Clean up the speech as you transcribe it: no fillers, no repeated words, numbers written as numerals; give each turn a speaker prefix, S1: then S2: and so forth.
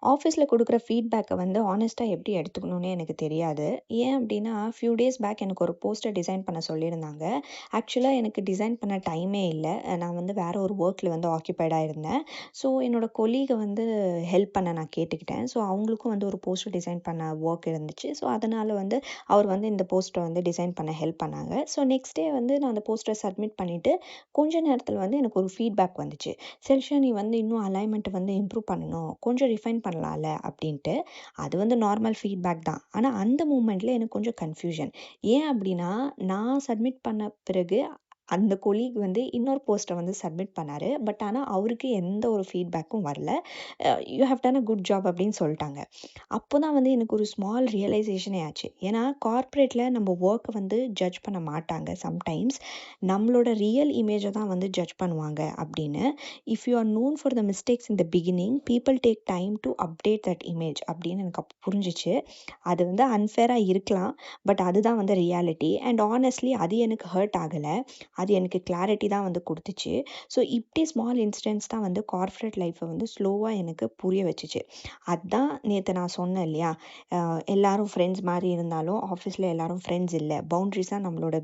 S1: ஆஃபீஸில் கொடுக்குற ஃபீட்பேக்கை வந்து ஹானஸ்ட்டாக எப்படி எடுத்துக்கணும்னு எனக்கு தெரியாது. ஏன் அப்படின்னா, ஃபியூ டேஸ் பேக் எனக்கு ஒரு போஸ்டர் டிசைன் பண்ண சொல்லியிருந்தாங்க. ஆக்சுவலாக எனக்கு டிசைன் பண்ண டைமே இல்லை. நான் வந்து வேற ஒரு ஒர்க்கில் வந்து ஆக்கியபைடாக இருந்தேன். ஸோ என்னோட கொலீகை வந்து ஹெல்ப் பண்ண நான் கேட்டுக்கிட்டேன். ஸோ அவங்களுக்கும் வந்து ஒரு போஸ்டர் டிசைன் பண்ண ஒர்க் இருந்துச்சு. ஸோ அதனால் வந்து அவர் வந்து இந்த போஸ்டரை வந்து டிசைன் பண்ண ஹெல்ப் பண்ணாங்க. ஸோ நெக்ஸ்ட் டே வந்து நான் அந்த போஸ்டரை சப்மிட் பண்ணிவிட்டு கொஞ்ச நேரத்தில் வந்து எனக்கு ஒரு ஃபீட்பேக் வந்துச்சு. "செல்ஷா, நீ வந்து இன்னும் அலைன்மெண்ட்டை வந்து இம்ப்ரூவ் பண்ணணும். கொஞ்சம் ரிஃபைன் பண்ணலாம்ல" அப்படின்ட்டு. அது வந்து நார்மல் ஃபீட்பேக் தான். ஆனா அந்த மூமெண்ட்ல எனக்கு கொஞ்சம் கன்ஃப்யூஷன். ஏன் அப்படின்னா, நான் சப்மிட் பண்ண பிறகு அந்த கொலீக் வந்து இன்னொரு போஸ்ட்ட வந்து சப்மிட் பண்ணாரு. பட் ஆனா அவருக்கு எந்த ஒரு ஃபீட்பேக்கும் வரல. "You have done a good job" அப்படின்னு சொல்ட்டாங்க. அப்போ தான் வந்து எனக்கு ஒரு ஸ்மால் ரியலைசேஷனே ஆச்சு. ஏன்னா கார்ப்பரேட்ல நம்ம ஒர்க்க வந்து ஜட்ஜ் பண்ண மாட்டாங்க சம்டைம்ஸ். நம்மளோட ரியல் இமேஜ தான் வந்து ஜட்ஜ் பண்ணுவாங்க அப்படின்னு. "If you are known for the mistakes in the beginning, people take time to update that image" அப்படின்னு எனக்கு அப்போ புரிஞ்சுச்சு. அது வந்து அன்ஃபேரா இருக்கலாம். பட் அதுதான் வந்து ரியாலிட்டி. அண்ட் ஹானஸ்ட்லி அது எனக்கு ஹர்ட் ஆகல. அது எனக்கு கிளாரிட்டி தான் வந்து குடுத்துச்சு. ஸோ இப்படி ஸ்மால் இன்சிடென்ட்ஸ் தான் வந்து கார்ப்பரேட் லைஃப்பை வந்து ஸ்லோவா எனக்கு புரிய வச்சுச்சு. அதான் நேத்து நான் சொன்னேன் இல்லையா? எல்லாரும் ஃப்ரெண்ட்ஸ் மாரி இருந்தாலும், ஆஃபீஸ்ல எல்லாரும் ஃப்ரெண்ட்ஸ் இல்ல. பவுண்டரிஸ் தான் நம்மளோட